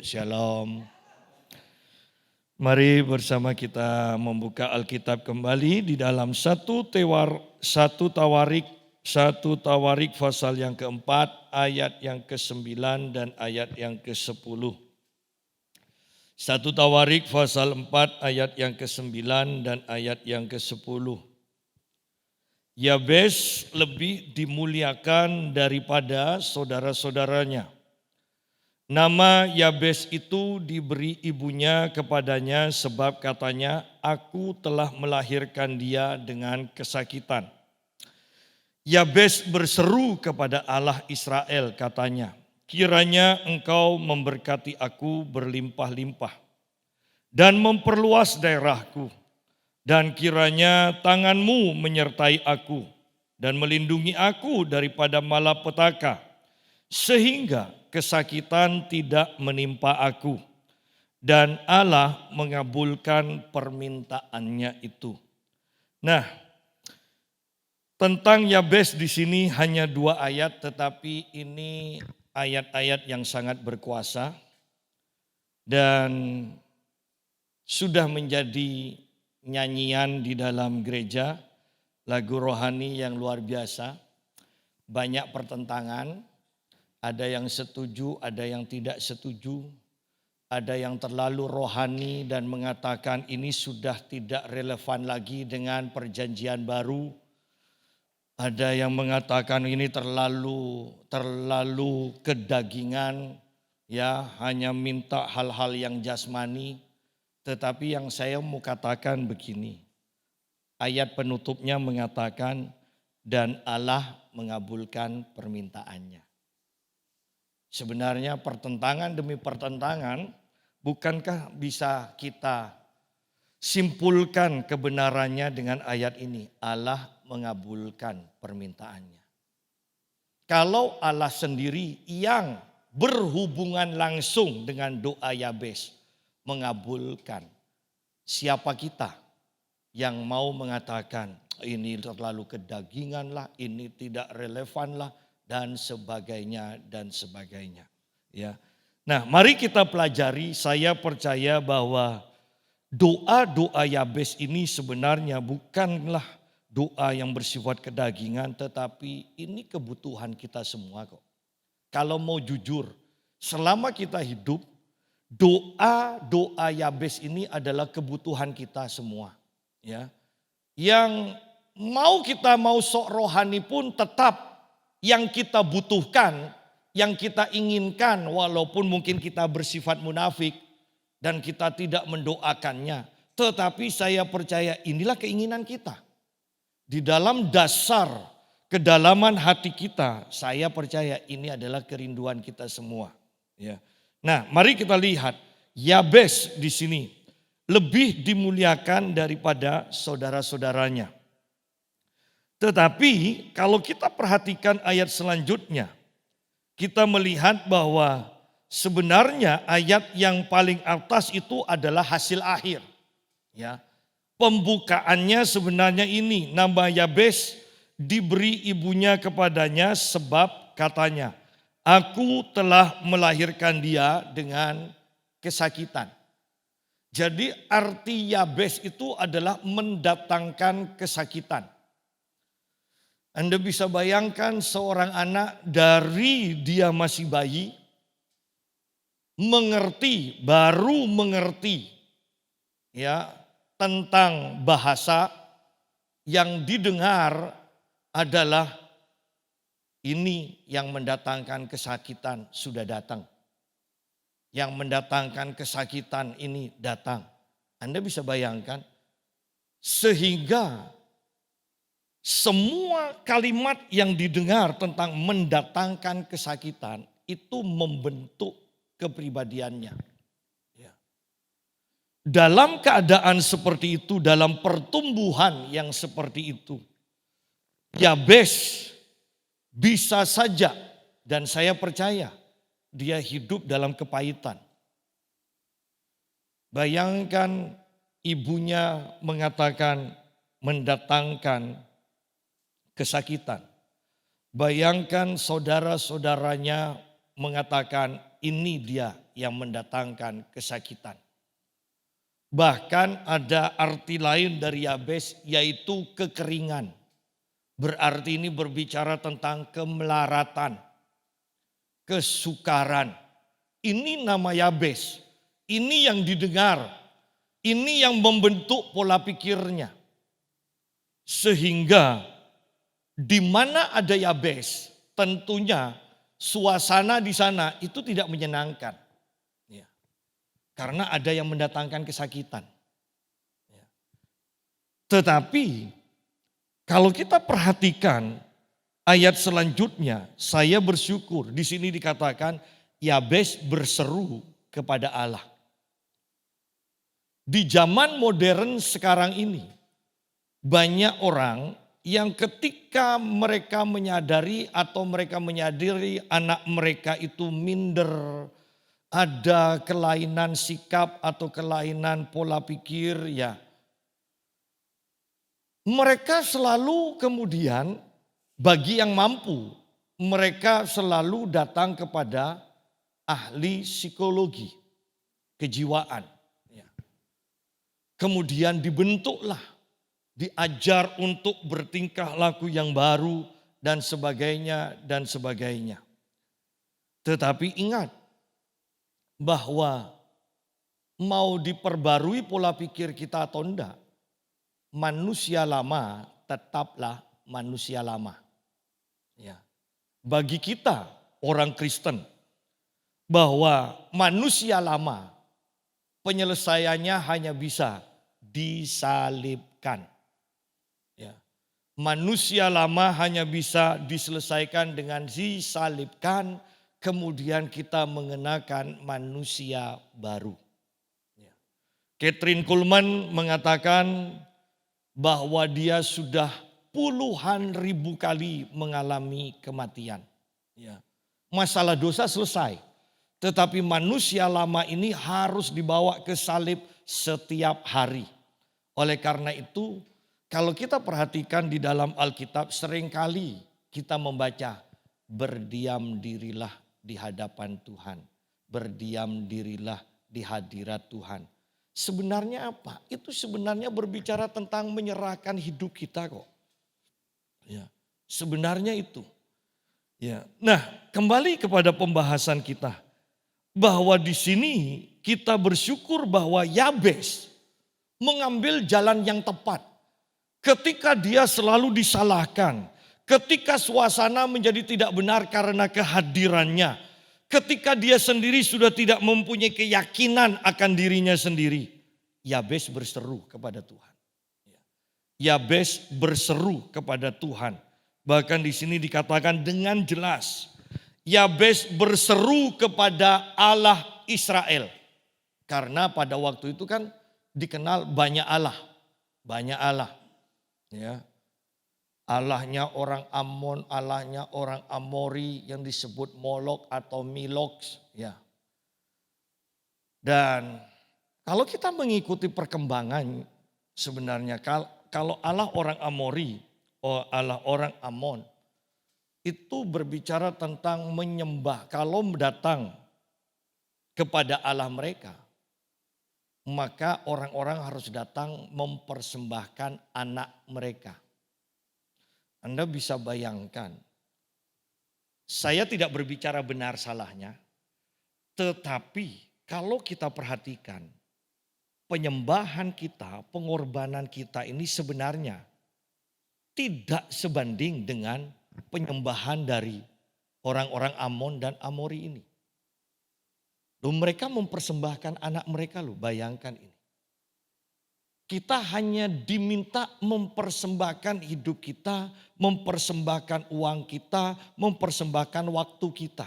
Shalom. Mari bersama kita membuka Alkitab kembali di dalam satu Tawarik pasal yang keempat, ayat yang ke-9 dan ayat yang ke-10. Satu Tawarik pasal 4 ayat yang ke-9 dan ayat yang ke-10. Yabes lebih dimuliakan daripada saudara-saudaranya. Nama Yabes itu diberi ibunya kepadanya sebab katanya, aku telah melahirkan dia dengan kesakitan. Yabes berseru kepada Allah Israel katanya, kiranya engkau memberkati aku berlimpah-limpah dan memperluas daerahku. Dan kiranya tanganmu menyertai aku dan melindungi aku daripada malapetaka, sehingga kesakitan tidak menimpa aku. Dan Allah mengabulkan permintaannya itu. Nah, tentang Yabes di sini hanya 2 ayat, tetapi ini ayat-ayat yang sangat berkuasa dan sudah menjadi nyanyian di dalam gereja, lagu rohani yang luar biasa. Banyak pertentangan, ada yang setuju, ada yang tidak setuju. Ada yang terlalu rohani dan mengatakan ini sudah tidak relevan lagi dengan perjanjian baru. Ada yang mengatakan ini terlalu kedagingan, ya, hanya minta hal-hal yang jasmani. Tetapi yang saya mau katakan begini, ayat penutupnya mengatakan, dan Allah mengabulkan permintaannya. Sebenarnya pertentangan demi pertentangan, bukankah bisa kita simpulkan kebenarannya dengan ayat ini? Allah mengabulkan permintaannya. Kalau Allah sendiri yang berhubungan langsung dengan doa Yabes mengabulkan, siapa kita yang mau mengatakan ini terlalu kedagingan lah, ini tidak relevan lah, dan sebagainya dan sebagainya. Ya. Nah, mari kita pelajari. Saya percaya bahwa doa-doa Yabes ini sebenarnya bukanlah doa yang bersifat kedagingan, tetapi ini kebutuhan kita semua kok. Kalau mau jujur, selama kita hidup, doa Yabes ini adalah kebutuhan kita semua. Ya. Yang kita mau sok rohani pun tetap yang kita butuhkan, yang kita inginkan, walaupun mungkin kita bersifat munafik dan kita tidak mendoakannya. Tetapi saya percaya inilah keinginan kita. Di dalam dasar kedalaman hati kita, saya percaya ini adalah kerinduan kita semua. Ya. Nah, mari kita lihat Yabes di sini lebih dimuliakan daripada saudara-saudaranya. Tetapi kalau kita perhatikan ayat selanjutnya, kita melihat bahwa sebenarnya ayat yang paling atas itu adalah hasil akhir. Ya. Pembukaannya sebenarnya ini, nama Yabes diberi ibunya kepadanya sebab katanya, aku telah melahirkan dia dengan kesakitan. Jadi arti Yabes itu adalah mendatangkan kesakitan. Anda bisa bayangkan seorang anak dari dia masih bayi, baru mengerti ya tentang bahasa yang didengar adalah ini yang mendatangkan kesakitan sudah datang. Yang mendatangkan kesakitan ini datang. Anda bisa bayangkan sehingga semua kalimat yang didengar tentang mendatangkan kesakitan itu membentuk kepribadiannya. Ya. Dalam keadaan seperti itu, dalam pertumbuhan yang seperti itu, Yabes bisa saja, dan saya percaya dia hidup dalam kepahitan. Bayangkan ibunya mengatakan mendatangkan kesakitan. Bayangkan saudara-saudaranya mengatakan ini dia yang mendatangkan kesakitan. Bahkan ada arti lain dari Yabes yaitu kekeringan. Berarti ini berbicara tentang kemelaratan, kesukaran. Ini nama Yabes. Ini yang didengar. Ini yang membentuk pola pikirnya. Sehingga di mana ada Yabes, tentunya suasana di sana itu tidak menyenangkan. Ya. Karena ada yang mendatangkan kesakitan. Ya. Tetapi kalau kita perhatikan ayat selanjutnya, saya bersyukur. Di sini dikatakan Yabes berseru kepada Allah. Di zaman modern sekarang ini, banyak orang yang ketika mereka menyadari atau mereka menyadari anak mereka itu minder, ada kelainan sikap atau kelainan pola pikir, ya. Mereka selalu kemudian bagi yang mampu, mereka selalu datang kepada ahli psikologi, kejiwaan. Kemudian dibentuklah, diajar untuk bertingkah laku yang baru dan sebagainya dan sebagainya. Tetapi ingat bahwa mau diperbarui pola pikir kita atau enggak, manusia lama tetaplah manusia lama. Ya. Bagi kita orang Kristen bahwa manusia lama penyelesaiannya hanya bisa disalibkan. Ya. Manusia lama hanya bisa diselesaikan dengan disalibkan, kemudian kita mengenakan manusia baru. Ya. Kathryn Kuhlman mengatakan bahwa dia sudah puluhan ribu kali mengalami kematian. Ya. Masalah dosa selesai. Tetapi manusia lama ini harus dibawa ke salib setiap hari. Oleh karena itu, kalau kita perhatikan di dalam Alkitab, seringkali kita membaca, berdiam dirilah di hadapan Tuhan. Berdiam dirilah di hadirat Tuhan. Sebenarnya apa? Itu sebenarnya berbicara tentang menyerahkan hidup kita kok. Ya, sebenarnya itu. Ya. Nah, kembali kepada pembahasan kita. Bahwa di sini kita bersyukur bahwa Yabes mengambil jalan yang tepat. Ketika dia selalu disalahkan, ketika suasana menjadi tidak benar karena kehadirannya, ketika dia sendiri sudah tidak mempunyai keyakinan akan dirinya sendiri, Yabes berseru kepada Tuhan. Yabes berseru kepada Tuhan. Bahkan di sini dikatakan dengan jelas, Yabes berseru kepada Allah Israel. Karena pada waktu itu kan dikenal banyak Allah. Banyak Allah. Ya. Allahnya orang Ammon, Allahnya orang Amori yang disebut Molok atau Miloks. Ya. Dan kalau kita mengikuti perkembangan sebenarnya kalau Allah orang Amori, Allah orang Ammon, itu berbicara tentang menyembah. Kalau datang kepada Allah mereka, maka orang-orang harus datang mempersembahkan anak mereka. Anda bisa bayangkan, saya tidak berbicara benar salahnya, tetapi kalau kita perhatikan, penyembahan kita, pengorbanan kita ini sebenarnya tidak sebanding dengan penyembahan dari orang-orang Ammon dan Amori ini. Loh, mereka mempersembahkan anak mereka loh, bayangkan ini. Kita hanya diminta mempersembahkan hidup kita, mempersembahkan uang kita, mempersembahkan waktu kita.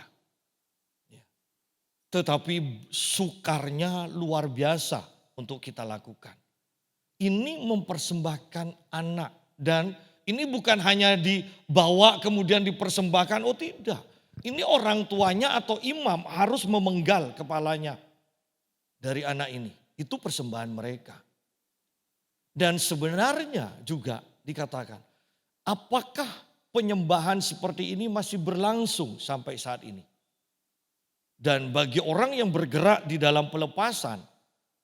Tetapi sukarnya luar biasa untuk kita lakukan. Ini mempersembahkan anak dan ini bukan hanya dibawa kemudian dipersembahkan, oh tidak. Ini orang tuanya atau imam harus memenggal kepalanya dari anak ini. Itu persembahan mereka. Dan sebenarnya juga dikatakan, apakah penyembahan seperti ini masih berlangsung sampai saat ini? Dan bagi orang yang bergerak di dalam pelepasan,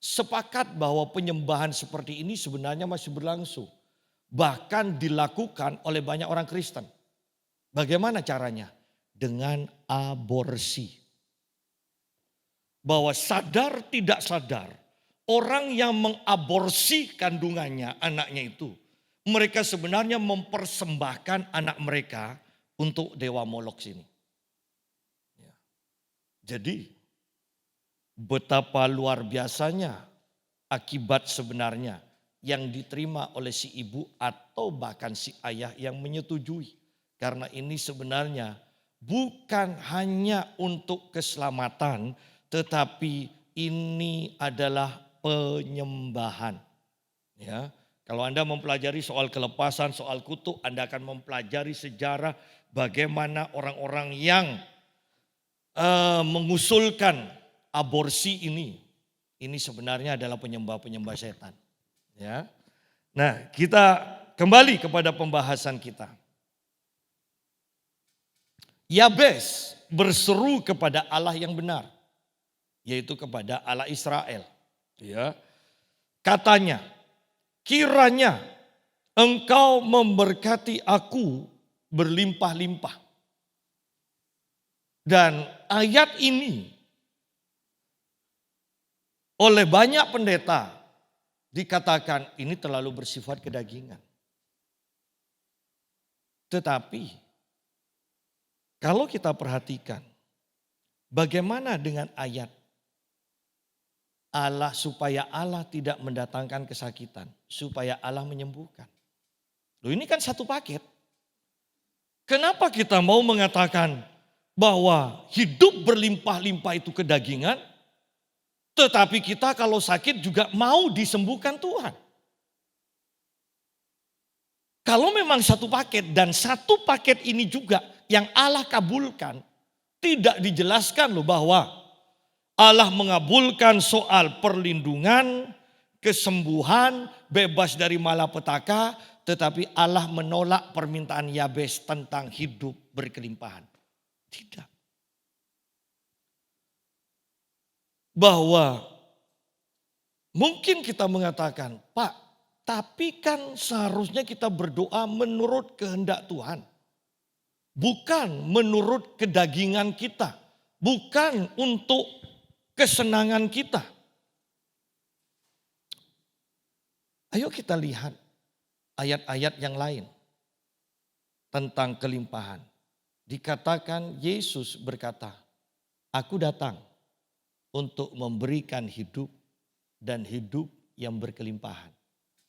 sepakat bahwa penyembahan seperti ini sebenarnya masih berlangsung. Bahkan dilakukan oleh banyak orang Kristen. Bagaimana caranya? Dengan aborsi. Bahwa sadar tidak sadar, orang yang mengaborsi kandungannya, anaknya itu, mereka sebenarnya mempersembahkan anak mereka untuk dewa Molok sini. Jadi betapa luar biasanya akibat sebenarnya yang diterima oleh si ibu atau bahkan si ayah yang menyetujui. Karena ini sebenarnya bukan hanya untuk keselamatan, tetapi ini adalah penyembahan. Ya, kalau Anda mempelajari soal kelepasan, soal kutuk, Anda akan mempelajari sejarah bagaimana orang-orang yang mengusulkan aborsi ini sebenarnya adalah penyembah-penyembah setan. Ya. Nah, kita kembali kepada pembahasan kita. Yabes berseru kepada Allah yang benar, yaitu kepada Allah Israel. Ya. Katanya, kiranya engkau memberkati aku berlimpah-limpah. Dan ayat ini oleh banyak pendeta dikatakan ini terlalu bersifat kedagingan. Tetapi kalau kita perhatikan bagaimana dengan ayat Allah supaya Allah tidak mendatangkan kesakitan, supaya Allah menyembuhkan. Loh, ini kan satu paket. Kenapa kita mau mengatakan bahwa hidup berlimpah-limpah itu kedagingan, tetapi kita kalau sakit juga mau disembuhkan Tuhan? Kalau memang satu paket dan satu paket ini juga yang Allah kabulkan, tidak dijelaskan loh bahwa Allah mengabulkan soal perlindungan, kesembuhan, bebas dari malapetaka, tetapi Allah menolak permintaan Yabes tentang hidup berkelimpahan. Tidak. Bahwa mungkin kita mengatakan, Pak, tapi kan seharusnya kita berdoa menurut kehendak Tuhan. Bukan menurut kedagingan kita. Bukan untuk kesenangan kita. Ayo kita lihat ayat-ayat yang lain tentang kelimpahan. Dikatakan Yesus berkata, aku datang untuk memberikan hidup dan hidup yang berkelimpahan.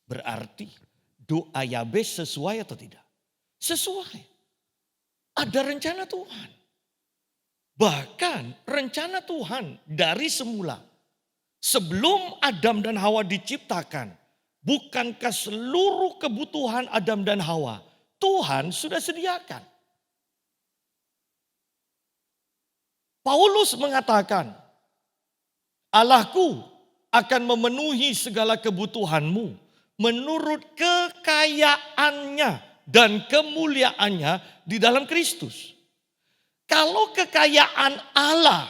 Berarti doa Yabes sesuai atau tidak? Sesuai. Ada rencana Tuhan. Bahkan rencana Tuhan dari semula. Sebelum Adam dan Hawa diciptakan, bukankah seluruh kebutuhan Adam dan Hawa Tuhan sudah sediakan? Paulus mengatakan, Allahku akan memenuhi segala kebutuhanmu menurut kekayaannya dan kemuliaannya di dalam Kristus. Kalau kekayaan Allah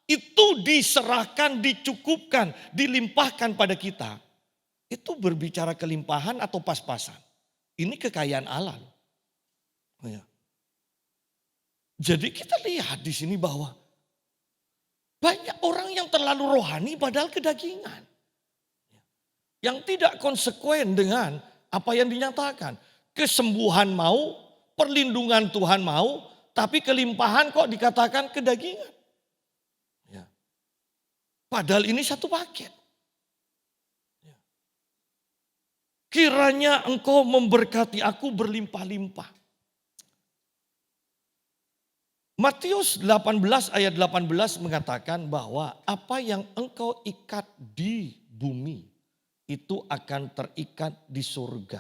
itu diserahkan, dicukupkan, dilimpahkan pada kita, itu berbicara kelimpahan atau pas-pasan? Ini kekayaan Allah. Ya. Jadi kita lihat di sini bahwa banyak orang yang terlalu rohani padahal kedagingan. Yang tidak konsekuen dengan apa yang dinyatakan. Kesembuhan mau, perlindungan Tuhan mau, tapi kelimpahan kok dikatakan kedagingan. Ya. Padahal ini satu paket. Ya. Kiranya engkau memberkati aku berlimpah-limpah. Matius 18 ayat 18 mengatakan bahwa apa yang engkau ikat di bumi itu akan terikat di surga.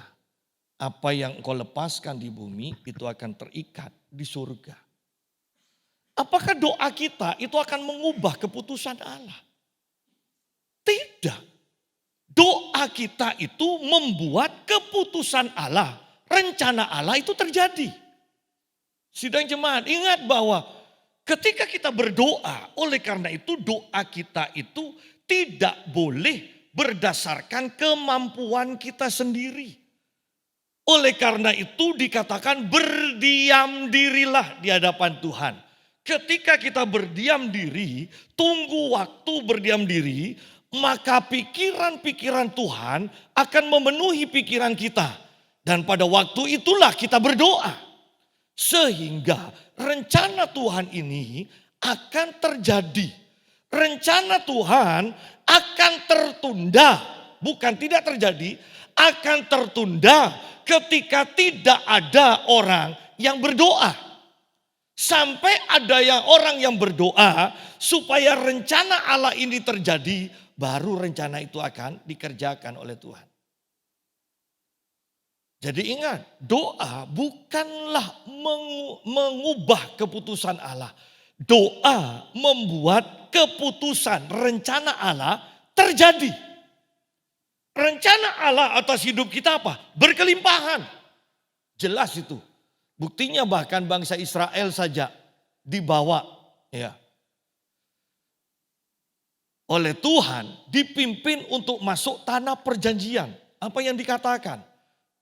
Apa yang engkau lepaskan di bumi itu akan terikat di surga. Apakah doa kita itu akan mengubah keputusan Allah? Tidak. Doa kita itu membuat keputusan Allah, rencana Allah itu terjadi. Sidang jemaat, ingat bahwa ketika kita berdoa, oleh karena itu doa kita itu tidak boleh berdasarkan kemampuan kita sendiri. Oleh karena itu dikatakan berdiam dirilah di hadapan Tuhan. Ketika kita berdiam diri, tunggu waktu berdiam diri, maka pikiran-pikiran Tuhan akan memenuhi pikiran kita. Dan pada waktu itulah kita berdoa. Sehingga rencana Tuhan ini akan terjadi. Rencana Tuhan akan tertunda. Bukan tidak terjadi, akan tertunda ketika tidak ada orang yang berdoa. Sampai ada orang yang berdoa supaya rencana Allah ini terjadi, baru rencana itu akan dikerjakan oleh Tuhan. Jadi ingat, doa bukanlah mengubah keputusan Allah. Doa membuat keputusan rencana Allah terjadi. Rencana Allah atas hidup kita apa? Berkelimpahan. Jelas itu. Buktinya bahkan bangsa Israel saja dibawa oleh Tuhan, dipimpin untuk masuk tanah perjanjian. Apa yang dikatakan?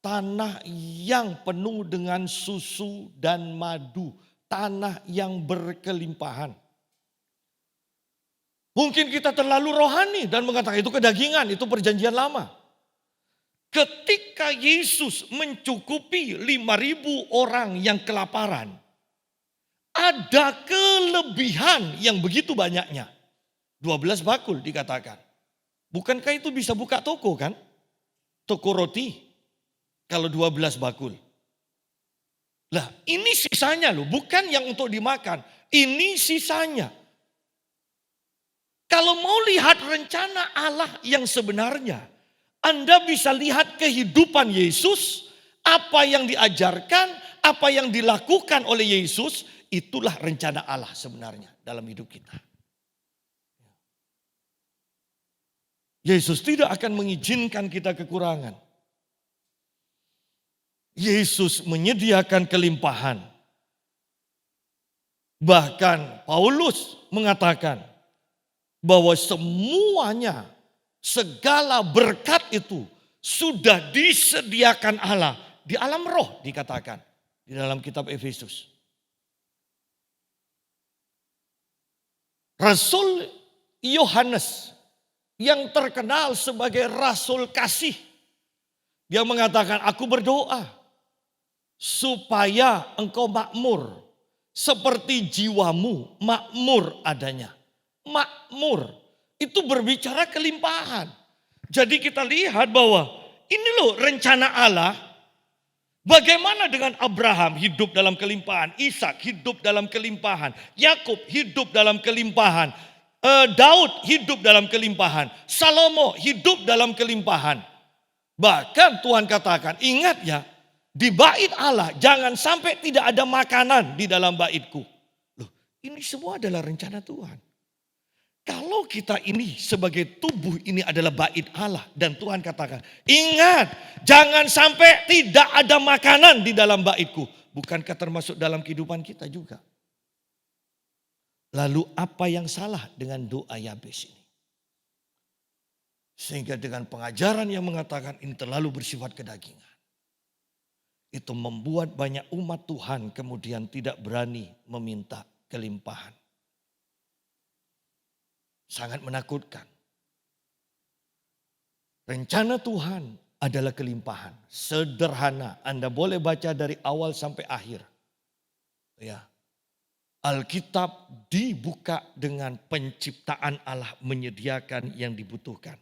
Tanah yang penuh dengan susu dan madu. Tanah yang berkelimpahan. Mungkin kita terlalu rohani dan mengatakan itu kedagingan, itu perjanjian lama. Ketika Yesus mencukupi 5.000 orang yang kelaparan, ada kelebihan yang begitu banyaknya. 12 bakul dikatakan. Bukankah itu bisa buka toko kan? Toko roti. Kalau 12 bakul. Lah ini sisanya loh, bukan yang untuk dimakan. Ini sisanya. Kalau mau lihat rencana Allah yang sebenarnya, Anda bisa lihat kehidupan Yesus, apa yang diajarkan, apa yang dilakukan oleh Yesus, itulah rencana Allah sebenarnya dalam hidup kita. Yesus tidak akan mengizinkan kita kekurangan. Yesus menyediakan kelimpahan. Bahkan Paulus mengatakan bahwa semuanya, segala berkat itu sudah disediakan Allah di alam roh, dikatakan di dalam kitab Efesus. Rasul Yohanes yang terkenal sebagai rasul kasih, dia mengatakan, aku berdoa supaya engkau makmur seperti jiwamu makmur adanya. Makmur itu berbicara kelimpahan. Jadi kita lihat bahwa ini loh rencana Allah. Bagaimana dengan Abraham hidup dalam kelimpahan, Ishak hidup dalam kelimpahan, Yakub hidup dalam kelimpahan, Daud hidup dalam kelimpahan, Salomo hidup dalam kelimpahan. Bahkan Tuhan katakan, ingat ya, di bait Allah jangan sampai tidak ada makanan di dalam baitku. Loh, ini semua adalah rencana Tuhan. Kalau kita ini sebagai tubuh ini adalah bait Allah dan Tuhan katakan, ingat jangan sampai tidak ada makanan di dalam baitku. Bukankah termasuk dalam kehidupan kita juga? Lalu apa yang salah dengan doa Yabes ini? Sehingga dengan pengajaran yang mengatakan ini terlalu bersifat kedagingan. Itu membuat banyak umat Tuhan kemudian tidak berani meminta kelimpahan. Sangat menakutkan. Rencana Tuhan adalah kelimpahan. Sederhana. Anda boleh baca dari awal sampai akhir. Ya. Alkitab dibuka dengan penciptaan Allah menyediakan yang dibutuhkan.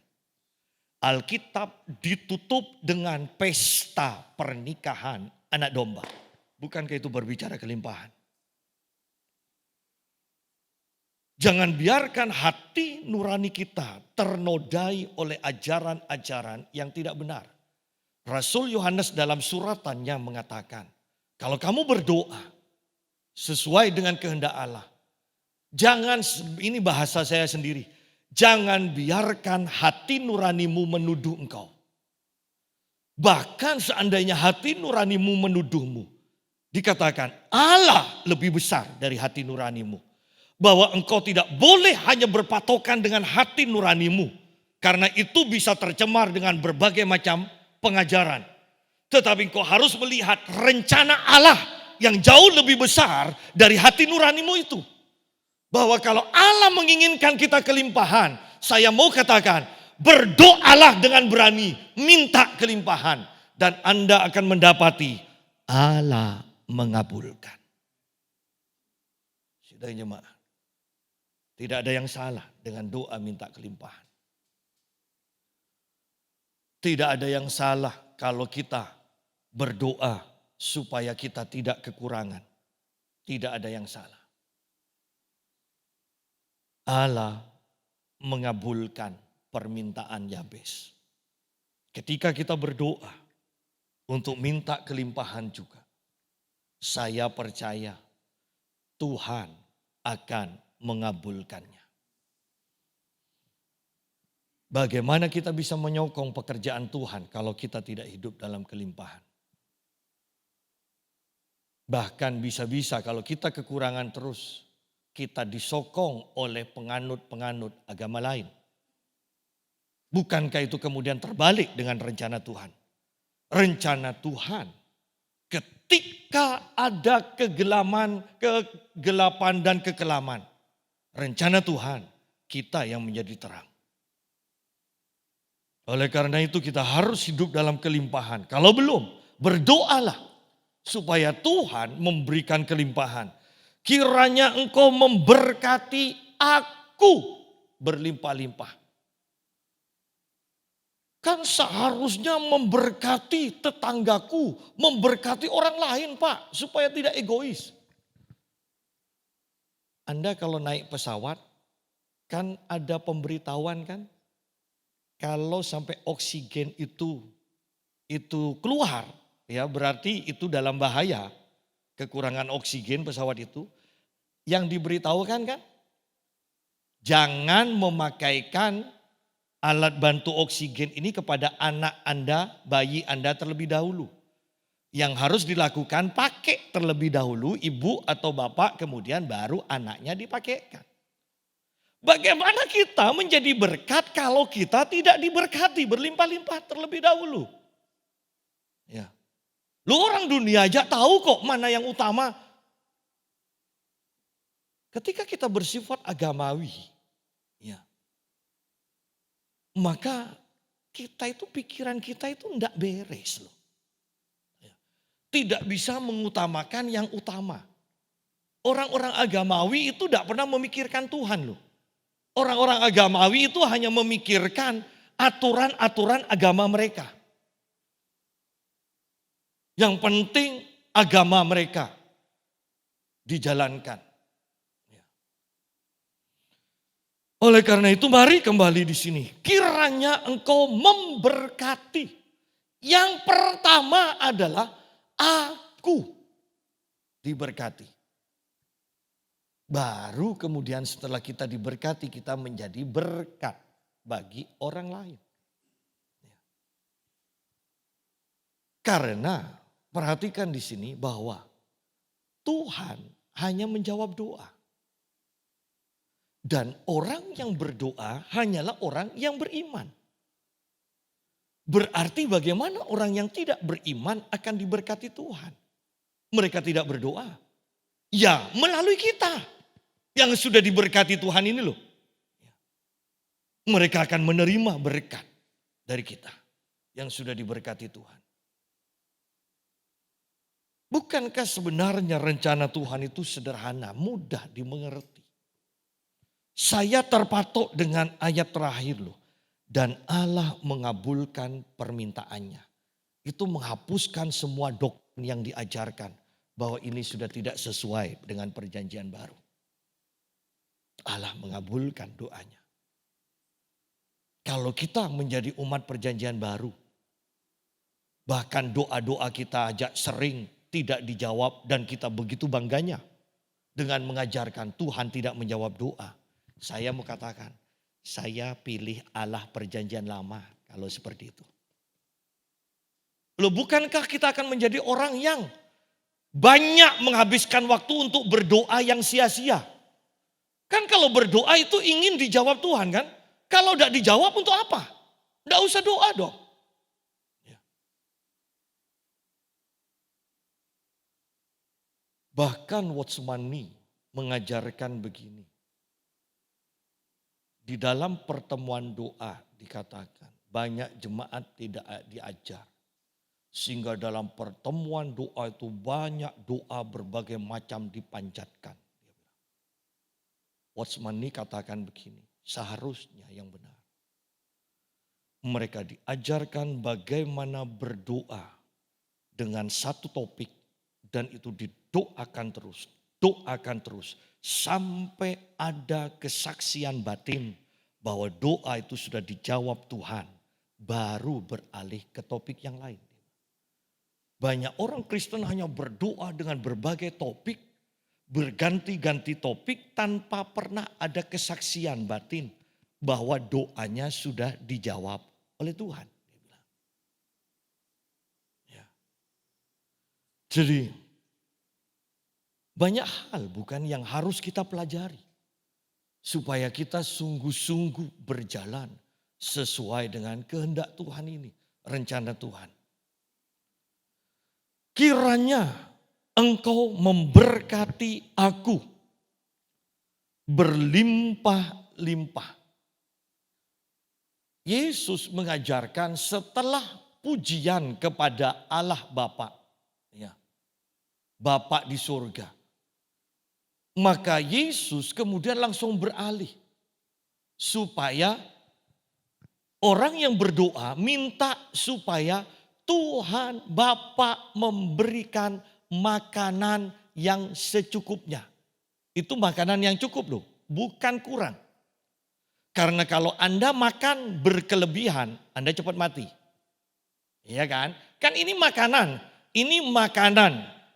Alkitab ditutup dengan pesta pernikahan anak domba. Bukankah itu berbicara kelimpahan? Jangan biarkan hati nurani kita ternodai oleh ajaran-ajaran yang tidak benar. Rasul Yohanes dalam suratannya mengatakan, kalau kamu berdoa sesuai dengan kehendak Allah, jangan, ini bahasa saya sendiri, jangan biarkan hati nuranimu menuduh engkau. Bahkan seandainya hati nuranimu menuduhmu, dikatakan Allah lebih besar dari hati nuranimu. Bahwa engkau tidak boleh hanya berpatokan dengan hati nuranimu. Karena itu bisa tercemar dengan berbagai macam pengajaran. Tetapi engkau harus melihat rencana Allah yang jauh lebih besar dari hati nuranimu itu. Bahwa kalau Allah menginginkan kita kelimpahan, saya mau katakan, berdoalah dengan berani, minta kelimpahan. Dan Anda akan mendapati Allah mengabulkan. Sudah jemaah. Tidak ada yang salah dengan doa minta kelimpahan. Tidak ada yang salah kalau kita berdoa supaya kita tidak kekurangan. Tidak ada yang salah. Allah mengabulkan permintaan Yabes. Ketika kita berdoa untuk minta kelimpahan juga, saya percaya Tuhan akan mengabulkannya. Bagaimana kita bisa menyokong pekerjaan Tuhan kalau kita tidak hidup dalam kelimpahan? Bahkan bisa-bisa kalau kita kekurangan terus, kita disokong oleh penganut-penganut agama lain. Bukankah itu kemudian terbalik dengan rencana Tuhan? Rencana Tuhan ketika ada kegelapan dan kekelaman. Rencana Tuhan kita yang menjadi terang. Oleh karena itu kita harus hidup dalam kelimpahan. Kalau belum, berdoalah supaya Tuhan memberikan kelimpahan. Kiranya engkau memberkati aku berlimpah-limpah. Kan seharusnya memberkati tetanggaku, memberkati orang lain Pak, supaya tidak egois. Anda kalau naik pesawat, kan ada pemberitahuan kan? Kalau sampai oksigen itu keluar, ya berarti itu dalam bahaya. Kekurangan oksigen pesawat itu. Yang diberitahukan kan? Jangan memakaikan alat bantu oksigen ini kepada anak Anda, bayi Anda terlebih dahulu. Yang harus dilakukan pakai terlebih dahulu ibu atau bapak, kemudian baru anaknya dipakaikan. Bagaimana kita menjadi berkat kalau kita tidak diberkati berlimpah-limpah terlebih dahulu? Ya. Lu orang dunia aja tahu kok mana yang utama. Ketika kita bersifat agamawi, ya, maka kita itu pikiran kita itu enggak beres loh. Tidak bisa mengutamakan yang utama. Orang-orang agamawi itu tidak pernah memikirkan Tuhan loh. Orang-orang agamawi itu hanya memikirkan aturan-aturan agama mereka. Yang penting agama mereka dijalankan. Oleh karena itu mari kembali di sini. Kiranya engkau memberkati. Yang pertama adalah aku diberkati. Baru kemudian setelah kita diberkati kita menjadi berkat bagi orang lain. Karena perhatikan di sini bahwa Tuhan hanya menjawab doa. Dan orang yang berdoa hanyalah orang yang beriman. Berarti bagaimana orang yang tidak beriman akan diberkati Tuhan? Mereka tidak berdoa. Ya melalui kita yang sudah diberkati Tuhan ini loh. Mereka akan menerima berkat dari kita yang sudah diberkati Tuhan. Bukankah sebenarnya rencana Tuhan itu sederhana, mudah dimengerti? Saya terpatok dengan ayat terakhir loh. Dan Allah mengabulkan permintaannya. Itu menghapuskan semua doktrin yang diajarkan. Bahwa ini sudah tidak sesuai dengan perjanjian baru. Allah mengabulkan doanya. Kalau kita menjadi umat perjanjian baru. Bahkan doa-doa kita ajak sering tidak dijawab dan kita begitu bangganya. Dengan mengajarkan Tuhan tidak menjawab doa. Saya mau katakan, saya pilih Allah perjanjian lama kalau seperti itu. Loh bukankah kita akan menjadi orang yang banyak menghabiskan waktu untuk berdoa yang sia-sia. Kan kalau berdoa itu ingin dijawab Tuhan kan? Kalau tidak dijawab untuk apa? Tidak usah doa dong. Ya. Bahkan Watchman Nee mengajarkan begini. Di dalam pertemuan doa dikatakan banyak jemaat tidak diajar. Sehingga dalam pertemuan doa itu banyak doa berbagai macam dipanjatkan. Watchman Nee katakan begini, seharusnya yang benar. Mereka diajarkan bagaimana berdoa dengan satu topik dan itu didoakan terus sampai ada kesaksian batin bahwa doa itu sudah dijawab Tuhan, baru beralih ke topik yang lain. Banyak orang Kristen hanya berdoa dengan berbagai topik, berganti-ganti topik tanpa pernah ada kesaksian batin bahwa doanya sudah dijawab oleh Tuhan. Ya. Jadi banyak hal bukan yang harus kita pelajari supaya kita sungguh-sungguh berjalan sesuai dengan kehendak Tuhan ini, rencana Tuhan. Kiranya Engkau memberkati aku berlimpah-limpah. Yesus mengajarkan setelah pujian kepada Allah Bapa, ya, Bapa di surga. Maka Yesus kemudian langsung beralih supaya orang yang berdoa minta supaya Tuhan Bapa memberikan makanan yang secukupnya. Itu makanan yang cukup loh, bukan kurang. Karena kalau Anda makan berkelebihan, Anda cepat mati. Iya kan? Kan ini makanan.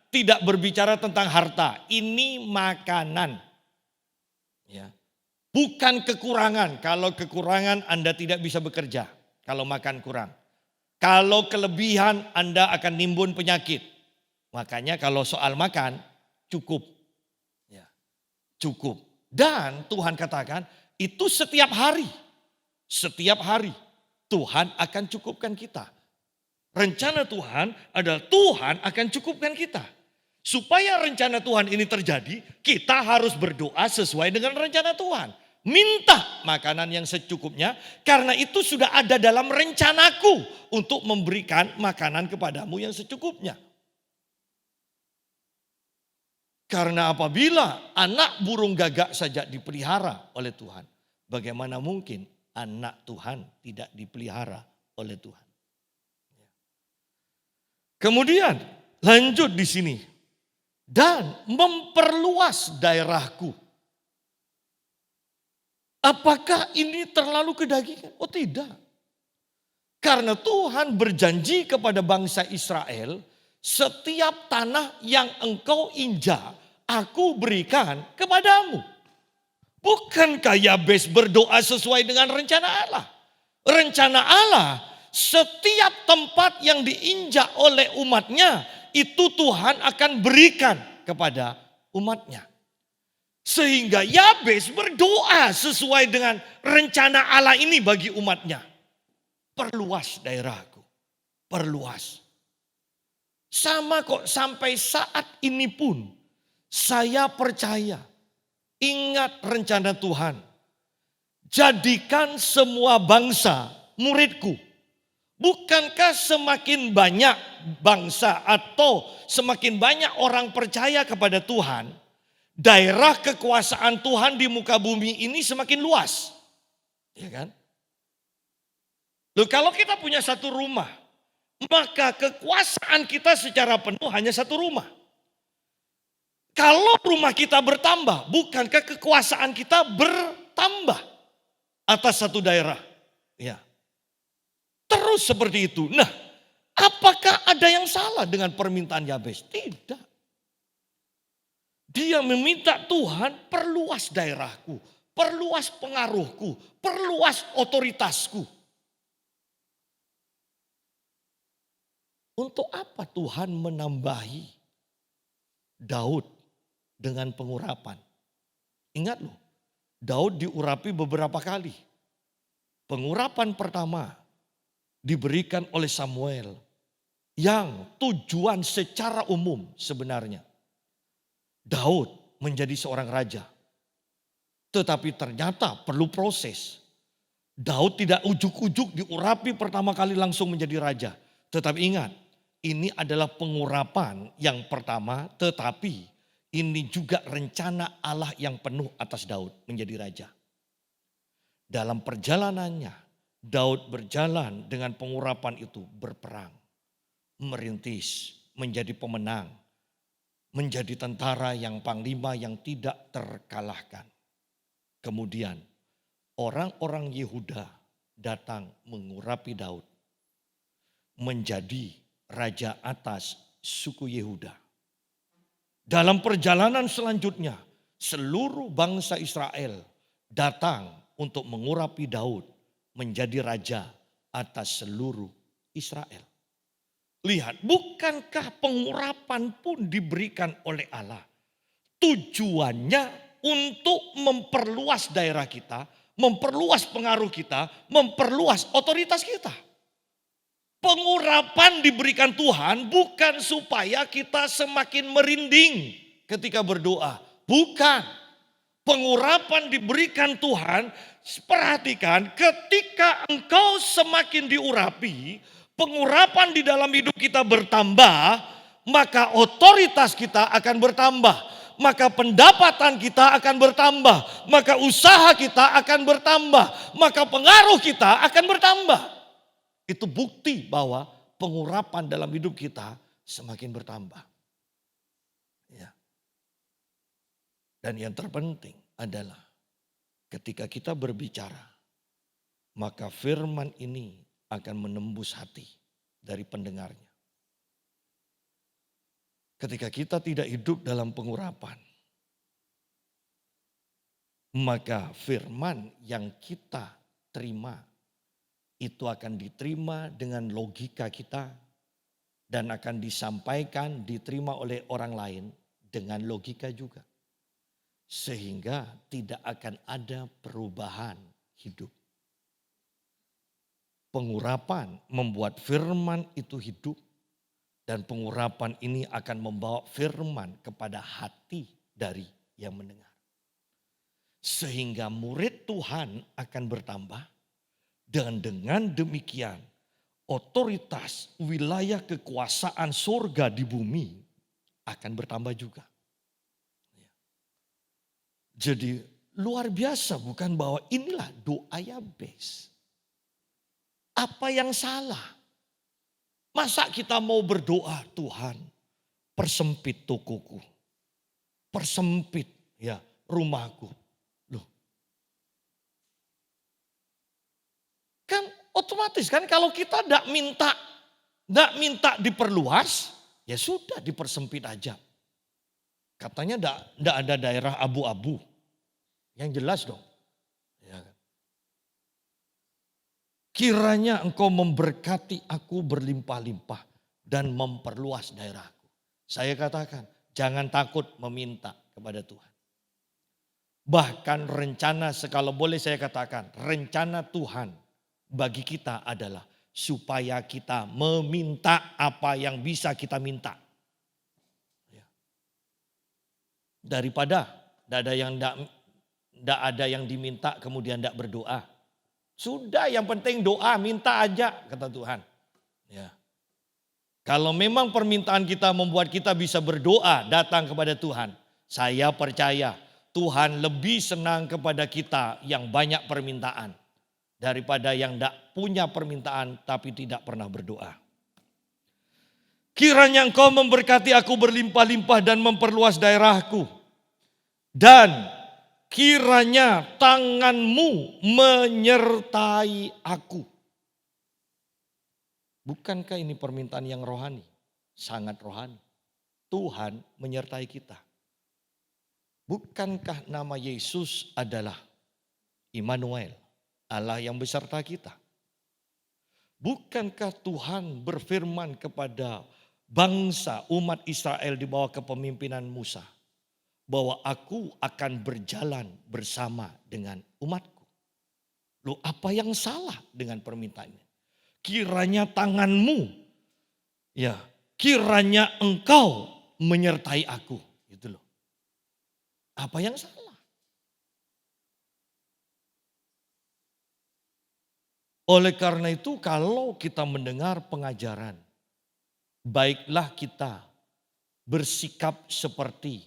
Tidak berbicara tentang harta, ini makanan. Ya. Bukan kekurangan, kalau kekurangan Anda tidak bisa bekerja kalau makan kurang. Kalau kelebihan Anda akan nimbun penyakit. Makanya kalau soal makan cukup. Ya, cukup. Dan Tuhan katakan itu setiap hari. Setiap hari Tuhan akan cukupkan kita. Rencana Tuhan adalah Tuhan akan cukupkan kita. Supaya rencana Tuhan ini terjadi, kita harus berdoa sesuai dengan rencana Tuhan. Minta makanan yang secukupnya karena itu sudah ada dalam rencanaku untuk memberikan makanan kepadamu yang secukupnya. Karena apabila anak burung gagak saja dipelihara oleh Tuhan, bagaimana mungkin anak Tuhan tidak dipelihara oleh Tuhan? Kemudian lanjut di sini. Dan memperluas daerahku. Apakah ini terlalu kedagingan? Oh tidak. Karena Tuhan berjanji kepada bangsa Israel, setiap tanah yang engkau injak, aku berikan kepadamu. Bukankah Yabes berdoa sesuai dengan rencana Allah? Rencana Allah, setiap tempat yang diinjak oleh umatnya, itu Tuhan akan berikan kepada umatnya. Sehingga Yabes berdoa sesuai dengan rencana Allah ini bagi umatnya. Perluas daerahku, perluas. Sama kok sampai saat ini pun saya percaya, ingat rencana Tuhan. Jadikan semua bangsa muridku. Bukankah semakin banyak bangsa atau semakin banyak orang percaya kepada Tuhan, daerah kekuasaan Tuhan di muka bumi ini semakin luas. Ya kan? Loh, kalau kita punya satu rumah, maka kekuasaan kita secara penuh hanya satu rumah. Kalau rumah kita bertambah, bukankah kekuasaan kita bertambah atas satu daerah? Ya. Terus seperti itu. Nah, apakah ada yang salah dengan permintaan Yabes? Tidak. Dia meminta Tuhan perluas daerahku, perluas pengaruhku, perluas otoritasku. Untuk apa Tuhan menambahi Daud dengan pengurapan? Ingat loh, Daud diurapi beberapa kali. Pengurapan pertama diberikan oleh Samuel yang tujuan secara umum sebenarnya Daud menjadi seorang raja. Tetapi ternyata perlu proses. Daud tidak ujuk-ujuk diurapi pertama kali langsung menjadi raja. Tetapi ingat, ini adalah pengurapan yang pertama, tetapi ini juga rencana Allah yang penuh atas Daud menjadi raja. Dalam perjalanannya, Daud berjalan dengan pengurapan itu berperang, merintis, menjadi pemenang, menjadi tentara yang panglima yang tidak terkalahkan. Kemudian orang-orang Yehuda datang mengurapi Daud menjadi raja atas suku Yehuda. Dalam perjalanan selanjutnya, seluruh bangsa Israel datang untuk mengurapi Daud menjadi raja atas seluruh Israel. Lihat, bukankah pengurapan pun diberikan oleh Allah? Tujuannya untuk memperluas daerah kita, memperluas pengaruh kita, memperluas otoritas kita. Pengurapan diberikan Tuhan bukan supaya kita semakin merinding ketika berdoa. Bukan. Pengurapan diberikan Tuhan, perhatikan ketika engkau semakin diurapi, pengurapan di dalam hidup kita bertambah, maka otoritas kita akan bertambah. Maka pendapatan kita akan bertambah, maka usaha kita akan bertambah, maka pengaruh kita akan bertambah. Itu bukti bahwa pengurapan dalam hidup kita semakin bertambah. Ya. Dan yang terpenting adalah ketika kita berbicara, maka firman ini akan menembus hati dari pendengarnya. Ketika kita tidak hidup dalam pengurapan, maka firman yang kita terima itu akan diterima dengan logika kita dan akan disampaikan, diterima oleh orang lain dengan logika juga. Sehingga tidak akan ada perubahan hidup. Pengurapan membuat firman itu hidup dan pengurapan ini akan membawa firman kepada hati dari yang mendengar. Sehingga murid Tuhan akan bertambah dan dengan demikian otoritas wilayah kekuasaan surga di bumi akan bertambah juga. Jadi luar biasa, bukan bahwa inilah doa Yabes. Apa yang salah? Masa kita mau berdoa, Tuhan persempit tokoku, persempit ya rumahku. Loh. Kan otomatis kan kalau kita tidak minta diperluas, ya sudah dipersempit aja. Katanya tidak ada daerah abu-abu. Yang jelas dong. Ya. Kiranya engkau memberkati aku berlimpah-limpah dan memperluas daerahku. Saya katakan jangan takut meminta kepada Tuhan. Bahkan rencana, kalau boleh saya katakan, rencana Tuhan bagi kita adalah supaya kita meminta apa yang bisa kita minta. Daripada tidak ada yang diminta kemudian tidak berdoa. Sudah, yang penting doa, minta aja kata Tuhan. Ya. Kalau memang permintaan kita membuat kita bisa berdoa datang kepada Tuhan, saya percaya Tuhan lebih senang kepada kita yang banyak permintaan daripada yang tidak punya permintaan tapi tidak pernah berdoa. Kiranya engkau memberkati aku berlimpah-limpah dan memperluas daerahku. Dan kiranya tanganmu menyertai aku. Bukankah ini permintaan yang rohani? Sangat rohani. Tuhan menyertai kita. Bukankah nama Yesus adalah Immanuel, Allah yang beserta kita? Bukankah Tuhan berfirman kepada bangsa umat Israel di bawah kepemimpinan Musa, bahwa aku akan berjalan bersama dengan umatku. Loh, apa yang salah dengan permintaannya? Kiranya tanganmu, ya, kiranya engkau menyertai aku, gitu loh. Apa yang salah? Oleh karena itu kalau kita mendengar pengajaran, baiklah kita bersikap seperti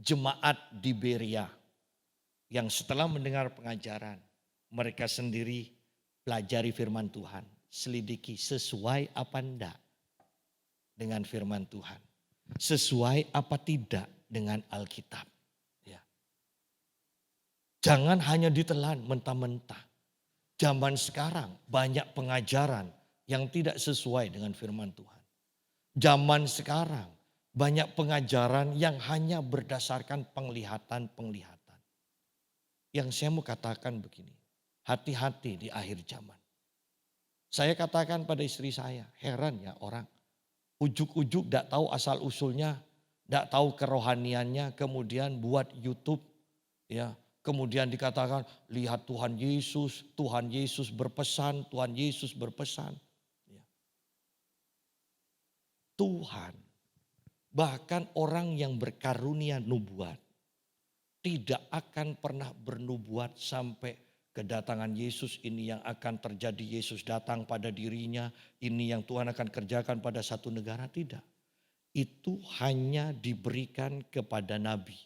jemaat di Berea yang setelah mendengar pengajaran, mereka sendiri pelajari firman Tuhan, selidiki sesuai apa enggak dengan firman Tuhan, sesuai apa tidak dengan Alkitab. Ya. Jangan hanya ditelan mentah-mentah. Zaman sekarang banyak pengajaran yang tidak sesuai dengan firman Tuhan. Zaman sekarang banyak pengajaran yang hanya berdasarkan penglihatan-penglihatan. Yang saya mau katakan begini, hati-hati di akhir zaman. Saya katakan pada istri saya, heran ya orang. Ujuk-ujuk tidak tahu asal usulnya, tidak tahu kerohaniannya, kemudian buat YouTube, ya, kemudian dikatakan lihat Tuhan Yesus berpesan, Tuhan Yesus berpesan. Ya. Tuhan, bahkan orang yang berkarunia nubuat, tidak akan pernah bernubuat sampai kedatangan Yesus ini yang akan terjadi, Yesus datang pada dirinya, ini yang Tuhan akan kerjakan pada satu negara, tidak. Itu hanya diberikan kepada nabi.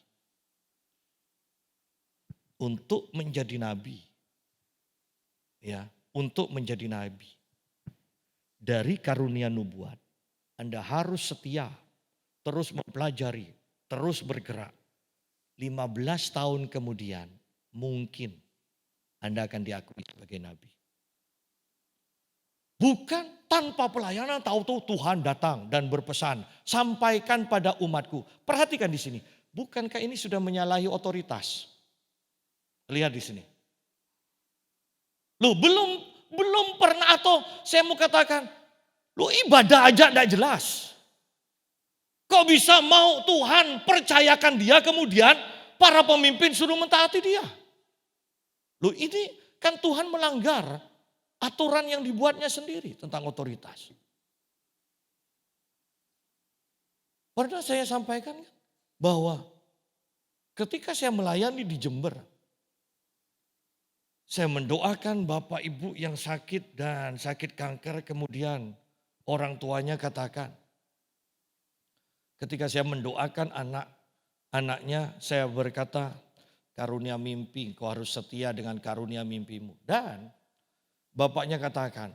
Untuk menjadi nabi. Ya, untuk menjadi nabi. Dari karunia nubuat, Anda harus setia, terus mempelajari, terus bergerak. 15 tahun kemudian mungkin Anda akan diakui sebagai nabi. Bukan tanpa pelayanan, tahu-tahu Tuhan datang dan berpesan, sampaikan pada umatku. Perhatikan di sini, bukankah ini sudah menyalahi otoritas? Lihat di sini. Loh, belum pernah, atau saya mau katakan, loh ibadah aja tidak jelas. Kok bisa mau Tuhan percayakan dia, kemudian para pemimpin suruh mentaati dia? Loh, ini kan Tuhan melanggar aturan yang dibuatnya sendiri tentang otoritas. Pernah saya sampaikan bahwa ketika saya melayani di Jember, saya mendoakan Bapak Ibu yang sakit dan sakit kanker, kemudian orang tuanya katakan, ketika saya mendoakan anaknya, saya berkata, karunia mimpi, kau harus setia dengan karunia mimpimu. Dan bapaknya katakan,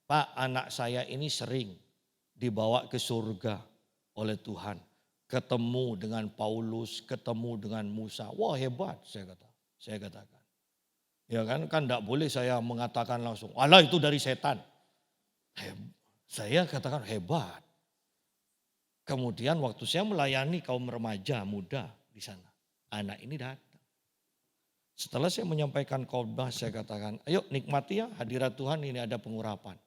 Pak, anak saya ini sering dibawa ke surga oleh Tuhan. Ketemu dengan Paulus, ketemu dengan Musa. Wah, hebat, saya katakan. Ya kan enggak boleh saya mengatakan langsung, alah itu dari setan. Saya katakan hebat. Kemudian waktu saya melayani kaum remaja muda di sana, anak ini datang. Setelah saya menyampaikan khotbah, saya katakan, ayo nikmati ya hadirat Tuhan, ini ada pengurapan.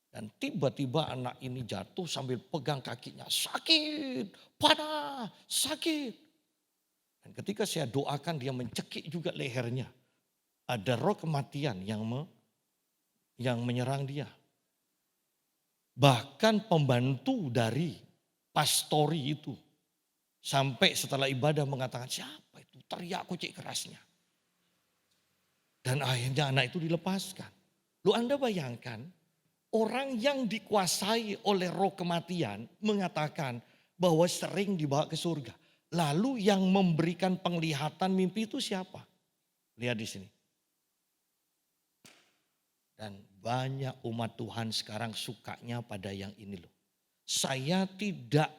Dan tiba-tiba anak ini jatuh sambil pegang kakinya, sakit, panas, sakit. Dan ketika saya doakan, dia mencekik juga lehernya. Ada roh kematian yang menyerang dia. Bahkan pembantu dari pastori itu sampai setelah ibadah mengatakan, siapa itu? Teriak kucing kerasnya. Dan akhirnya anak itu dilepaskan. Lu Anda bayangkan, orang yang dikuasai oleh roh kematian mengatakan bahwa sering dibawa ke surga. Lalu yang memberikan penglihatan mimpi itu siapa? Lihat di sini. Dan banyak umat Tuhan sekarang sukanya pada yang ini loh. Saya tidak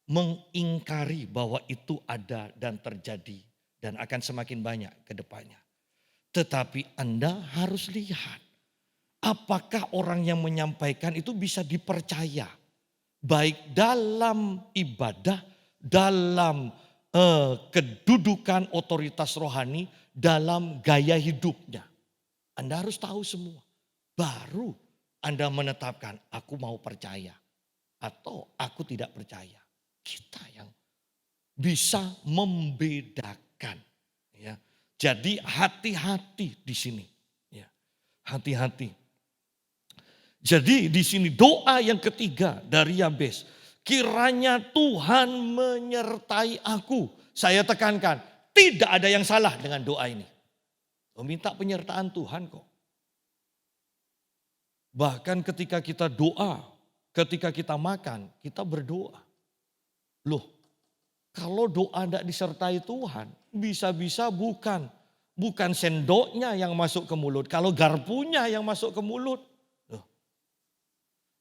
mengingkari bahwa itu ada dan terjadi dan akan semakin banyak ke depannya. Tetapi Anda harus lihat apakah orang yang menyampaikan itu bisa dipercaya. Baik dalam ibadah, dalam kedudukan otoritas rohani, dalam gaya hidupnya. Anda harus tahu semua. Baru Anda menetapkan, aku mau percaya atau aku tidak percaya. Kita yang bisa membedakan. Ya. Jadi hati-hati di sini. Ya. Hati-hati. Jadi di sini doa yang ketiga dari Yabes. Kiranya Tuhan menyertai aku. Saya tekankan, tidak ada yang salah dengan doa ini. Meminta penyertaan Tuhan kok. Bahkan ketika kita doa, ketika kita makan, kita berdoa. Loh, kalau doa tidak disertai Tuhan, bisa-bisa bukan sendoknya yang masuk ke mulut, kalau garpunya yang masuk ke mulut.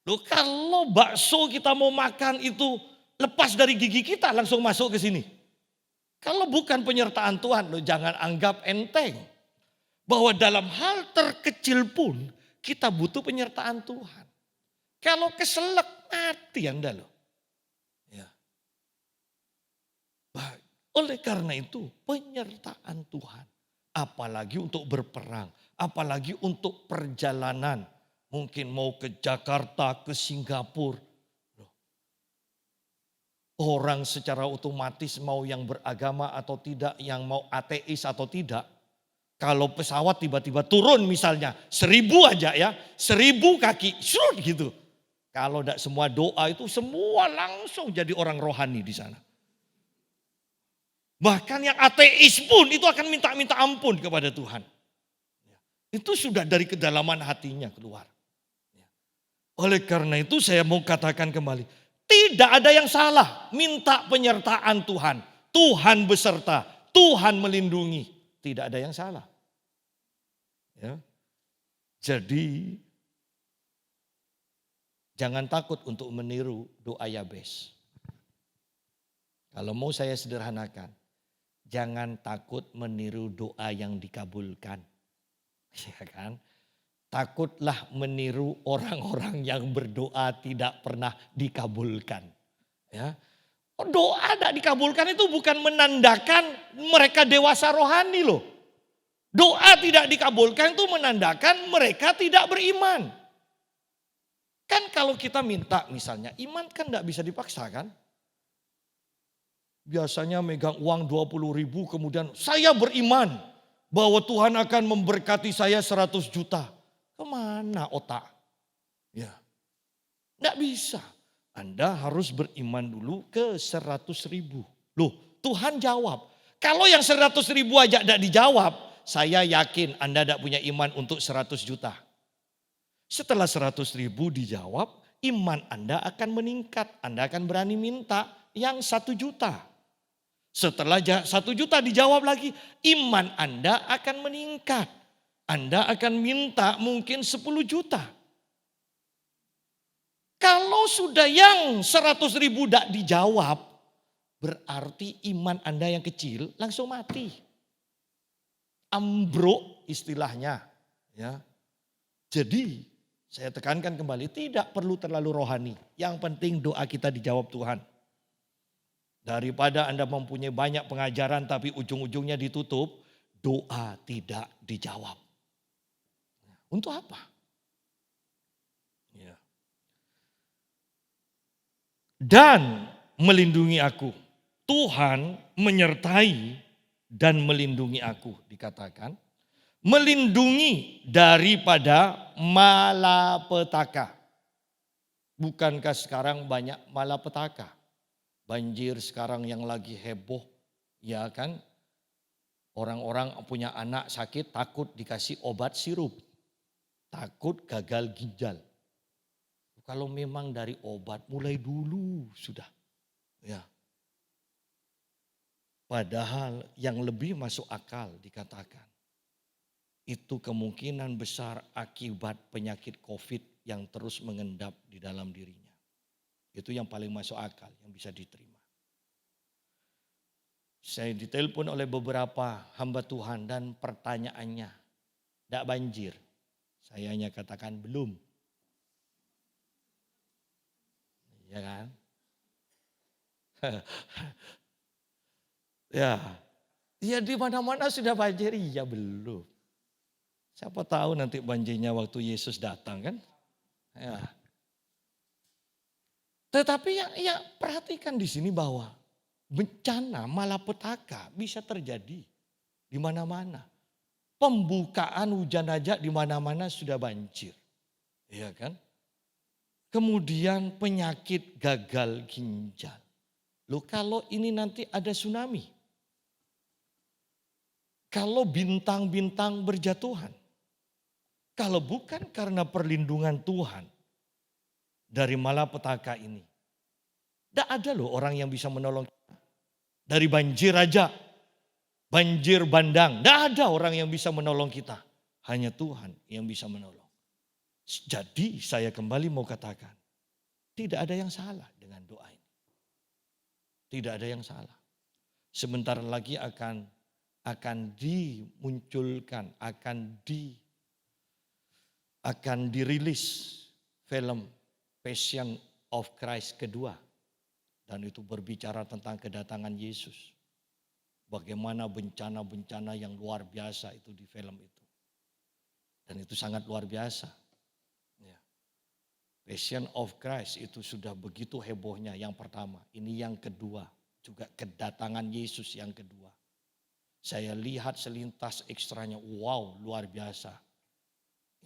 Loh, kalau bakso kita mau makan itu lepas dari gigi kita langsung masuk ke sini. Kalau bukan penyertaan Tuhan, loh jangan anggap enteng. Bahwa dalam hal terkecil pun kita butuh penyertaan Tuhan. Kalau keselak mati Anda loh. Ya. Oleh karena itu penyertaan Tuhan. Apalagi untuk berperang. Apalagi untuk perjalanan. Mungkin mau ke Jakarta, ke Singapura. Orang secara otomatis mau yang beragama atau tidak, yang mau ateis atau tidak. Kalau pesawat tiba-tiba turun misalnya 1.000 aja ya, 1.000 kaki, surut gitu. Kalau tidak semua doa itu semua langsung jadi orang rohani di sana. Bahkan yang ateis pun itu akan minta ampun kepada Tuhan. Itu sudah dari kedalaman hatinya keluar. Oleh karena itu saya mau katakan kembali, tidak ada yang salah minta penyertaan Tuhan. Tuhan beserta, Tuhan melindungi. Tidak ada yang salah. Ya. Jadi jangan takut untuk meniru doa Yabes. Kalau mau saya sederhanakan, jangan takut meniru doa yang dikabulkan. Ya kan? Takutlah meniru orang-orang yang berdoa tidak pernah dikabulkan. Ya. Doa tidak dikabulkan itu bukan menandakan mereka dewasa rohani loh. Doa tidak dikabulkan itu menandakan mereka tidak beriman. Kan kalau kita minta misalnya, iman kan tidak bisa dipaksa kan. Biasanya megang uang 20.000 kemudian saya beriman bahwa Tuhan akan memberkati saya 100 juta. Kemana otak? Ya, tidak bisa. Anda harus beriman dulu ke 100.000. Loh, Tuhan jawab. Kalau yang 100.000 aja tidak dijawab, saya yakin Anda tidak punya iman untuk 100 juta. Setelah 100.000 dijawab, iman Anda akan meningkat. Anda akan berani minta yang 1 juta. Setelah 1 juta dijawab lagi, iman Anda akan meningkat. Anda akan minta mungkin 10 juta. Kalau sudah yang 100.000 tidak dijawab, berarti iman Anda yang kecil langsung mati. Ambruk istilahnya. Ya. Jadi saya tekankan kembali, tidak perlu terlalu rohani. Yang penting doa kita dijawab Tuhan. Daripada Anda mempunyai banyak pengajaran tapi ujung-ujungnya ditutup, doa tidak dijawab. Untuk apa? Ya. Dan melindungi aku. Tuhan menyertai dan melindungi aku, dikatakan. Melindungi daripada malapetaka. Bukankah sekarang banyak malapetaka? Banjir sekarang yang lagi heboh, ya kan? Orang-orang punya anak sakit takut dikasih obat sirup. Takut gagal ginjal. Kalau memang dari obat mulai dulu sudah. Ya. Padahal yang lebih masuk akal dikatakan. Itu kemungkinan besar akibat penyakit COVID yang terus mengendap di dalam dirinya. Itu yang paling masuk akal, yang bisa diterima. Saya ditelepon oleh beberapa hamba Tuhan dan pertanyaannya, tidak banjir. Saya hanya katakan belum. Ya kan? Ya di mana-mana sudah banjir, ya belum. Siapa tahu nanti banjirnya waktu Yesus datang kan? Ya. Tetapi ya perhatikan di sini bahwa bencana, malapetaka bisa terjadi di mana-mana. Pembukaan hujan aja di mana-mana sudah banjir. Iya kan? Kemudian penyakit gagal ginjal. Loh kalau ini nanti ada tsunami. Kalau bintang-bintang berjatuhan. Kalau bukan karena perlindungan Tuhan dari malapetaka ini. Tidak ada loh orang yang bisa menolong kita. Dari banjir aja. Banjir bandang. Tidak ada orang yang bisa menolong kita. Hanya Tuhan yang bisa menolong. Jadi saya kembali mau katakan. Tidak ada yang salah dengan doa ini. Tidak ada yang salah. Sebentar lagi akan dimunculkan, akan dirilis film Passion of Christ kedua. Dan itu berbicara tentang kedatangan Yesus. Bagaimana bencana-bencana yang luar biasa itu di film itu. Dan itu sangat luar biasa. Ya. Passion of Christ itu sudah begitu hebohnya yang pertama. Ini yang kedua. Juga kedatangan Yesus yang kedua. Saya lihat selintas ekstranya, wow luar biasa.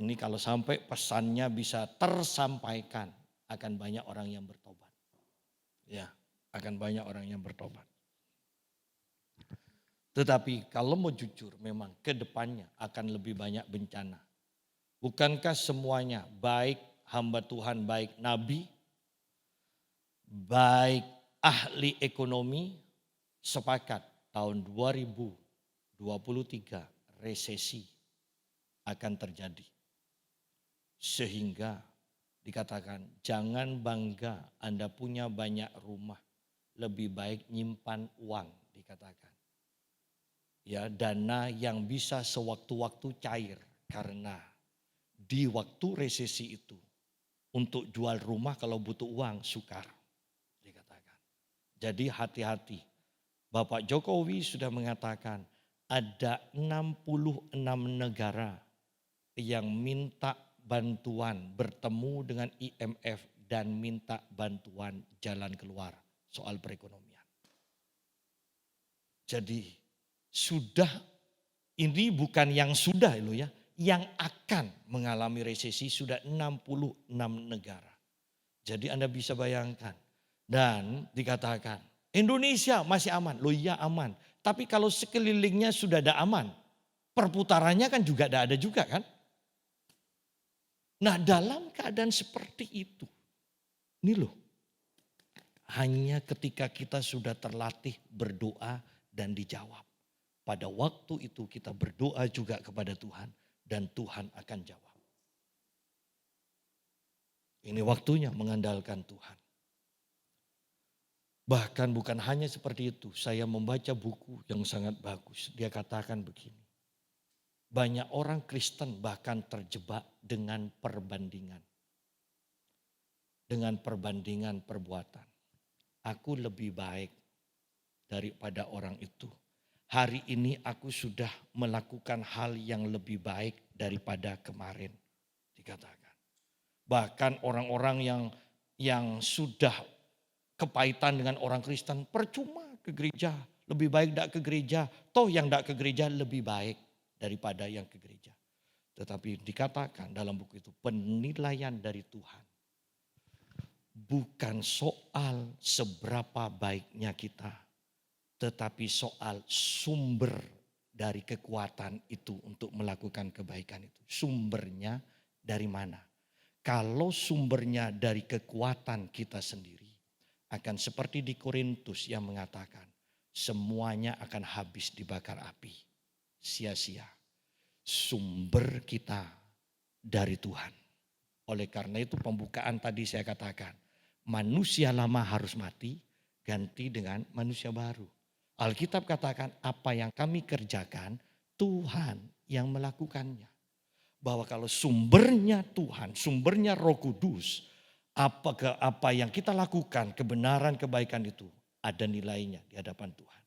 Ini kalau sampai pesannya bisa tersampaikan, akan banyak orang yang bertobat. Ya, akan banyak orang yang bertobat. Tetapi kalau mau jujur memang ke depannya akan lebih banyak bencana. Bukankah semuanya baik hamba Tuhan, baik nabi, baik ahli ekonomi sepakat tahun 2023 resesi akan terjadi. Sehingga dikatakan jangan bangga Anda punya banyak rumah. Lebih baik nyimpan uang dikatakan. Ya, dana yang bisa sewaktu-waktu cair karena di waktu resesi itu untuk jual rumah kalau butuh uang sukar dikatakan. Jadi hati-hati. Bapak Jokowi sudah mengatakan ada 66 negara yang minta bantuan bertemu dengan IMF dan minta bantuan jalan keluar soal perekonomian. Jadi sudah, ini bukan yang sudah loh ya, yang akan mengalami resesi sudah 66 negara. Jadi Anda bisa bayangkan. Dan dikatakan Indonesia masih aman. Loh iya aman. Tapi kalau sekelilingnya sudah ada aman, perputarannya kan juga ada juga kan. Nah dalam keadaan seperti itu, ini loh. Hanya ketika kita sudah terlatih berdoa dan dijawab. Pada waktu itu kita berdoa juga kepada Tuhan dan Tuhan akan jawab. Ini waktunya mengandalkan Tuhan. Bahkan bukan hanya seperti itu, saya membaca buku yang sangat bagus. Dia katakan begini, banyak orang Kristen bahkan terjebak dengan perbandingan. Dengan perbandingan perbuatan. Aku lebih baik daripada orang itu. Hari ini aku sudah melakukan hal yang lebih baik daripada kemarin, dikatakan. Bahkan orang-orang yang sudah kepahitan dengan orang Kristen, percuma ke gereja, lebih baik tidak ke gereja. Toh yang tidak ke gereja lebih baik daripada yang ke gereja. Tetapi dikatakan dalam buku itu penilaian dari Tuhan. Bukan soal seberapa baiknya kita. Tetapi soal sumber dari kekuatan itu untuk melakukan kebaikan itu. Sumbernya dari mana? Kalau sumbernya dari kekuatan kita sendiri. Akan seperti di Korintus yang mengatakan. Semuanya akan habis dibakar api. Sia-sia. Sumber kita dari Tuhan. Oleh karena itu pembukaan tadi saya katakan. Manusia lama harus mati. Ganti dengan manusia baru. Alkitab katakan apa yang kami kerjakan Tuhan yang melakukannya. Bahwa kalau sumbernya Tuhan, sumbernya Roh Kudus, apa yang kita lakukan, kebenaran, kebaikan itu ada nilainya di hadapan Tuhan.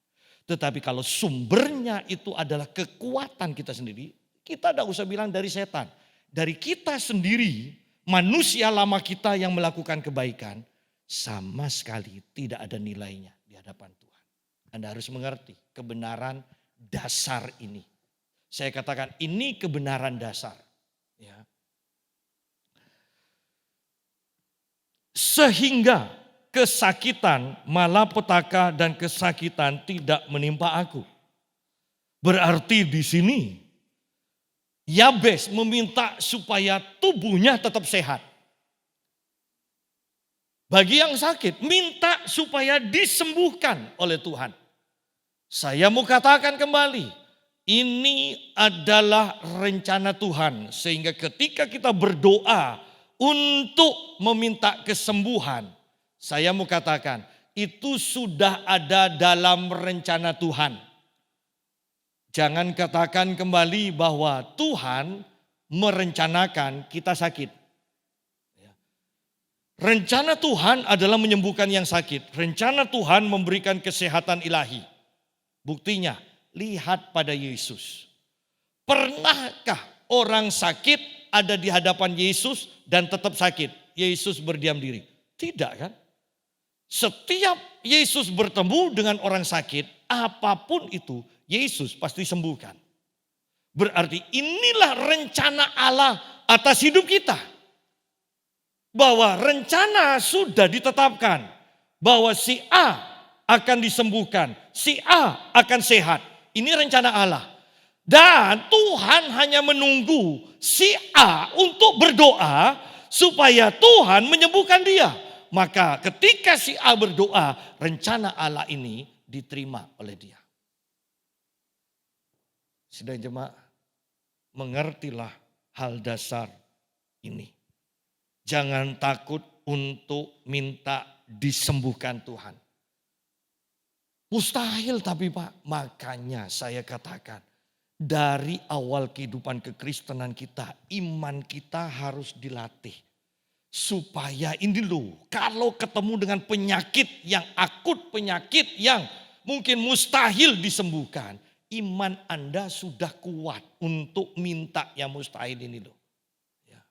Tetapi kalau sumbernya itu adalah kekuatan kita sendiri, kita tidak usah bilang dari setan. Dari kita sendiri, manusia lama kita yang melakukan kebaikan, sama sekali tidak ada nilainya di hadapan Tuhan. Anda harus mengerti kebenaran dasar ini. Saya katakan ini kebenaran dasar. Ya. Sehingga kesakitan, malapetaka dan kesakitan tidak menimpa aku. Berarti di sini Yabes meminta supaya tubuhnya tetap sehat. Bagi yang sakit, minta supaya disembuhkan oleh Tuhan. Saya mau katakan kembali, ini adalah rencana Tuhan. Sehingga ketika kita berdoa untuk meminta kesembuhan, saya mau katakan itu sudah ada dalam rencana Tuhan. Jangan katakan kembali bahwa Tuhan merencanakan kita sakit. Rencana Tuhan adalah menyembuhkan yang sakit. Rencana Tuhan memberikan kesehatan ilahi. Buktinya, lihat pada Yesus. Pernahkah orang sakit ada di hadapan Yesus dan tetap sakit? Yesus berdiam diri. Tidak kan? Setiap Yesus bertemu dengan orang sakit, apapun itu, Yesus pasti sembuhkan. Berarti inilah rencana Allah atas hidup kita. Bahwa rencana sudah ditetapkan. Bahwa si A akan disembuhkan. Si A akan sehat. Ini rencana Allah. Dan Tuhan hanya menunggu si A untuk berdoa supaya Tuhan menyembuhkan dia. Maka ketika si A berdoa, rencana Allah ini diterima oleh dia. Sudah jemaat, mengertilah hal dasar ini. Jangan takut untuk minta disembuhkan Tuhan. Mustahil tapi Pak, makanya saya katakan dari awal kehidupan kekristenan kita, iman kita harus dilatih. Supaya ini loh, kalau ketemu dengan penyakit yang akut, penyakit yang mungkin mustahil disembuhkan, iman Anda sudah kuat untuk minta yang mustahil ini loh. Ya.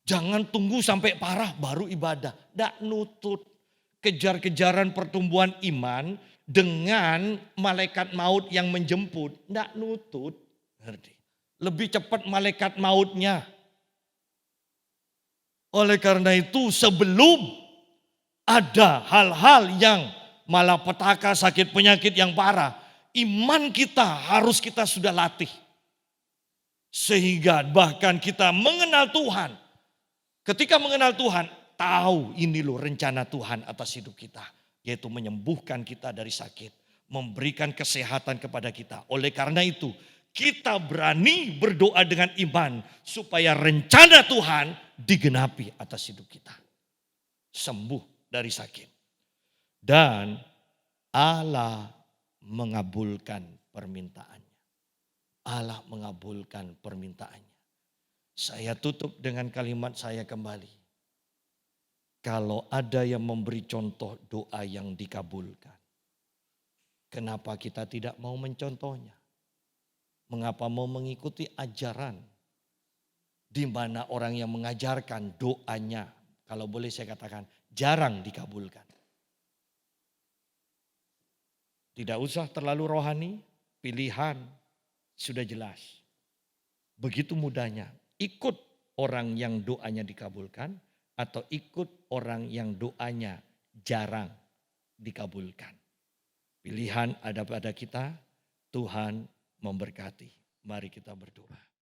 Jangan tunggu sampai parah baru ibadah. Tidak nutut. Kejar-kejaran pertumbuhan iman dengan malaikat maut yang menjemput. Tidak nutut. Lebih cepat malaikat mautnya. Oleh karena itu sebelum ada hal-hal yang malapetaka, sakit penyakit yang parah, iman kita harus kita sudah latih. Sehingga bahkan kita mengenal Tuhan. Ketika mengenal Tuhan, tahu ini loh rencana Tuhan atas hidup kita. Yaitu menyembuhkan kita dari sakit. Memberikan kesehatan kepada kita. Oleh karena itu kita berani berdoa dengan iman. Supaya rencana Tuhan digenapi atas hidup kita. Sembuh dari sakit. Dan Allah mengabulkan permintaannya. Allah mengabulkan permintaannya. Saya tutup dengan kalimat saya kembali. Kalau ada yang memberi contoh doa yang dikabulkan. Kenapa kita tidak mau mencontohnya? Mengapa mau mengikuti ajaran? Di mana orang yang mengajarkan doanya, kalau boleh saya katakan, jarang dikabulkan. Tidak usah terlalu rohani, pilihan sudah jelas. Begitu mudahnya, ikut orang yang doanya dikabulkan atau ikut orang yang doanya jarang dikabulkan. Pilihan ada pada kita, Tuhan memberkati. Mari kita berdoa.